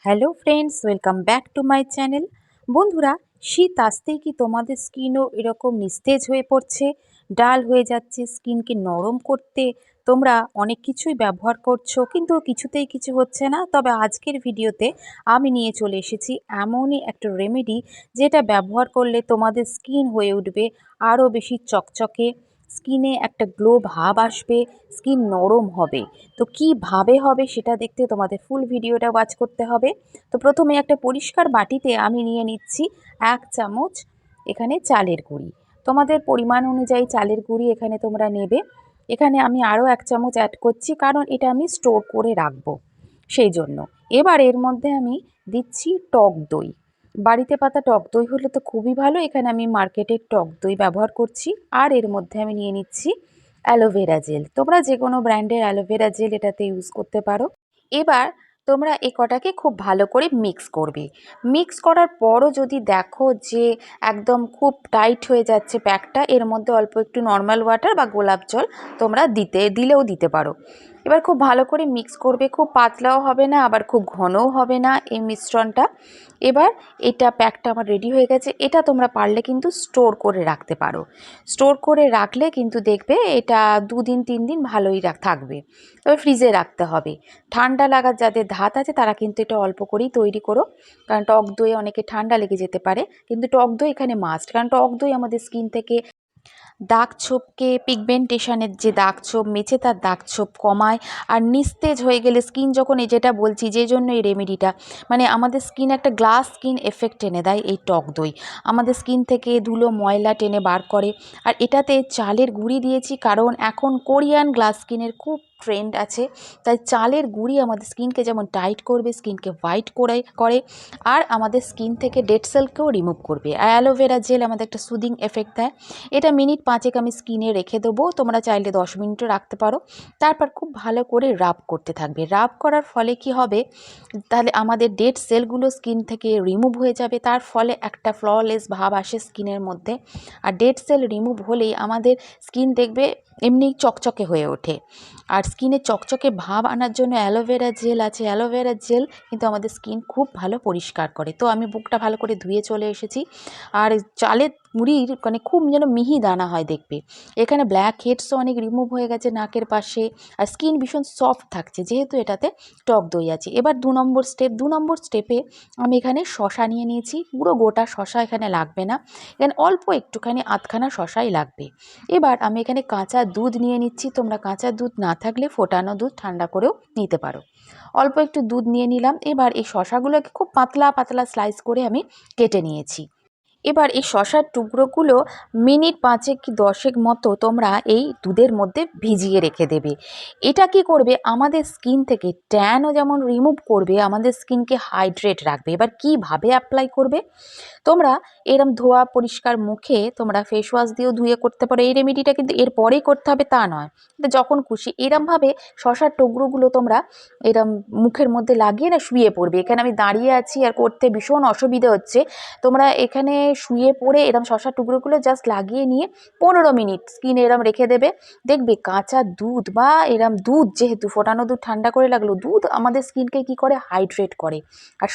Hello friends, welcome back to my channel. বন্ধুরা, শীত আসতেই কি তোমাদের স্কিনও এরকম নিস্তেজ হয়ে পড়ছে, ডাল হয়ে যাচ্ছে? স্কিনকে নরম করতে তোমরা অনেক কিছুই ব্যবহার করছো, কিন্তু কিছুতেই কিছু হচ্ছে না। তবে আজকের ভিডিওতে আমি নিয়ে চলে এসেছি এমনই একটা রেমেডি, যেটা ব্যবহার করলে তোমাদের স্কিন হয়ে উঠবে আরও বেশি চকচকে, স্কিনে একটা গ্লো ভাব আসবে, স্কিন নরম হবে। তো কীভাবে হবে সেটা দেখতে তোমাদের ফুল ভিডিওটা ওয়াচ করতে হবে। তো প্রথমে একটা পরিষ্কার বাটিতে আমি নিয়ে নিচ্ছি 1 চামচ এখানে চালের গুঁড়ি। তোমাদের পরিমাণ অনুযায়ী চালের গুঁড়ি এখানে তোমরা নেবে। এখানে আমি আরও 1 চামচ অ্যাড করছি, কারণ এটা আমি স্টোর করে রাখবো সেই জন্য। এবার এর মধ্যে আমি দিচ্ছি টক দই। বাড়িতে পাতা টক দই হলে তো খুবই ভালো, এখানে আমি মার্কেটের টক দই ব্যবহার করছি। আর এর মধ্যে আমি নিয়ে নিচ্ছি অ্যালোভেরা জেল। তোমরা যে কোনো ব্র্যান্ডের অ্যালোভেরা জেল এটাতে ইউজ করতে পারো। এবার তোমরা এ কটাকে খুব ভালো করে মিক্স করবে। মিক্স করার পরও যদি দেখো যে একদম খুব টাইট হয়ে যাচ্ছে প্যাকটা, এর মধ্যে অল্প একটু নর্মাল ওয়াটার বা গোলাপ জল তোমরা দিলেও দিতে পারো। এবার খুব ভালো করে মিক্স করবে, খুব পাতলাও হবে না আবার খুব ঘনও হবে না এই মিশ্রণটা। এবার এটা প্যাকটা আমার রেডি হয়ে গেছে। এটা তোমরা পারলে কিন্তু স্টোর করে রাখতে পারো। স্টোর করে রাখলে কিন্তু দেখবে এটা 2 দিন 3 দিন ভালোই থাকবে। তবে ফ্রিজে রাখতে হবে। ঠান্ডা লাগার যাদের ধাত আছে তারা কিন্তু এটা অল্প করেই তৈরি করো, কারণ টক দই অনেকে ঠান্ডা লেগে যেতে পারে। কিন্তু টক দই এখানে মাস্ট, কারণ টক দই আমাদের স্কিন থেকে দাগ ছোপকে, পিগমেন্টেশনের যে দাগ ছোপ, মেচেদার দাগ ছোপ কমায়। আর নিস্তেজ হয়ে গেলে স্কিন যখন, এই যেটা বলছি যে জন্য এই রেমেডিটা, মানে আমাদের স্কিন একটা গ্লাস স্কিন এফেক্ট এনে দেয় এই টক দই। আমাদের স্কিন থেকে ধুলো ময়লা টেনে বার করে। আর এটাতে চালের গুঁড়ি দিয়েছি, কারণ এখন কোরিয়ান গ্লাস স্কিনের খুব ট্রেন্ড আছে। তাই চালের গুঁড়ি আমাদের স্কিনকে যেমন টাইট করবে, স্কিনকে হোয়াইট করে, আর আমাদের স্কিন থেকে ডেড সেলকেও রিমুভ করবে। আর অ্যালোভেরা জেল আমাদের একটা সুদিং এফেক্ট দেয়। এটা মিনিট 5 আমি স্কিনে রেখে দেবো, তোমরা চাইলে 10 মিনিটও রাখতে পারো। তারপর খুব ভালো করে রাব করতে থাকবে। রাব করার ফলে কি হবে, তাহলে আমাদের ডেড সেলগুলো স্কিন থেকে রিমুভ হয়ে যাবে, তার ফলে একটা ফ্ললেস ভাব আসে স্কিনের মধ্যে। আর ডেড সেল রিমুভ হলেই আমাদের স্কিন দেখবে এমনি চকচকে হয়ে ওঠে। আর স্কিনে চকচকে ভাব আনার জন্য অ্যালোভেরা জেল আছে। অ্যালোভেরা জেল কিন্তু আমাদের স্কিন খুব ভালো পরিষ্কার করে। তো আমি বুকটা ভালো করে ধুয়ে চলে এসেছি। আর চালের মুড়ির মানে খুব যেন মিহি দানা হয় দেখবে। এখানে ব্ল্যাক হেডসও অনেক রিমুভ হয়ে গেছে নাকের পাশে। আর স্কিন ভীষণ সফট থাকছে, যেহেতু এটাতে টক দই আছে। এবার 2 নম্বর স্টেপে আমি এখানে শশা নিয়ে নিয়েছি। পুরো গোটা শশা এখানে লাগবে না, এখানে অল্প একটুখানি আধখানা শশাই লাগবে। এবার আমি এখানে কাঁচা দুধ নিয়ে নিচ্ছি। তোমরা কাঁচা দুধ না থাকলে ফোটানো দুধ ঠান্ডা করেও নিতে পারো। অল্প একটু দুধ নিয়ে নিলাম। এবার এই শশাগুলোকে খুব পাতলা পাতলা স্লাইস করে আমি কেটে নিয়েছি। এবার এই শশার টুকরোগুলো মিনিট 5 কি 10 মতো তোমরা এই দুধের মধ্যে ভিজিয়ে রেখে দেবে। এটা কি করবে, আমাদের স্কিন থেকে ট্যানও যেমন রিমুভ করবে, আমাদের স্কিনকে হাইড্রেট রাখবে। এবার কিভাবে অ্যাপ্লাই করবে, তোমরা এরম ধোয়া পরিষ্কার মুখে তোমরা ফেস ওয়াশ দিয়েও ধুয়ে করতে পারো। এই রেমেডিটা কিন্তু এর পরেই করতে হবে তা নয়, কিন্তু যখন খুশি এরমভাবে শশার টুকরোগুলো তোমরা এরম মুখের মধ্যে লাগিয়ে না শুয়ে পড়বে। এখানে আমি দাঁড়িয়ে আছি আর করতে ভীষণ অসুবিধে হচ্ছে। তোমরা এখানে শুয়ে পড়ে এরম শশার টুকরোগুলো জাস্ট লাগিয়ে নিয়ে 15 মিনিট স্কিনে এরম রেখে দেবে। দেখবে কাঁচা দুধ বা এরম দুধ, যেহেতু ফোটানো দুধ ঠান্ডা করে লাগলো, দুধ আমাদের স্কিনকে কি করে, হাইড্রেট করে। আর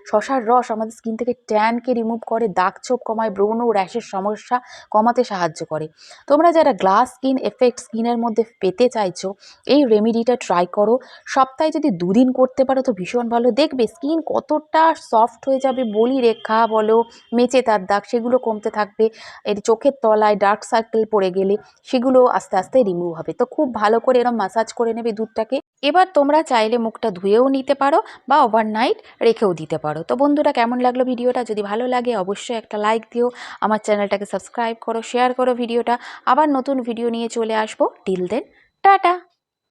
শশার রস আমাদের স্কিন থেকে ট্যানকে রিমুভ করে, দাগ ছোপ কমায়, ব্রণ ও র্যাশের সমস্যা কমাতে সাহায্য করে। তোমরা যারা গ্লাস স্কিন এফেক্ট স্কিনের মধ্যে পেতে চাইছো, এই রেমেডিটা ট্রাই করো। সপ্তাহে যদি 2 দিন করতে পারো তো ভীষণ ভালো। দেখবে স্কিন কতটা সফট হয়ে যাবে, বলি রেখা বলো, মেচে তার দাগ, সেগুলো কমতে থাকবে। এর চোখের তলায় ডার্ক সার্কেল পড়ে গেলে সেগুলো আস্তে আস্তে রিমুভ হবে। তো খুব ভালো করে এরম মাসাজ করে নেবে দুধটাকে। এবার তোমরা চাইলে মুখটা ধুয়েও নিতে পারো বা ওভারনাইট রেখেও দিতে পারো। তো বন্ধুরা, কেমন লাগলো ভিডিওটা? যদি ভালো লাগে অবশ্যই একটা লাইক দিও, আমার চ্যানেলটাকে সাবস্ক্রাইব করো, শেয়ার করো ভিডিওটা। আবার নতুন ভিডিও নিয়ে চলে আসবো। Till then, tata.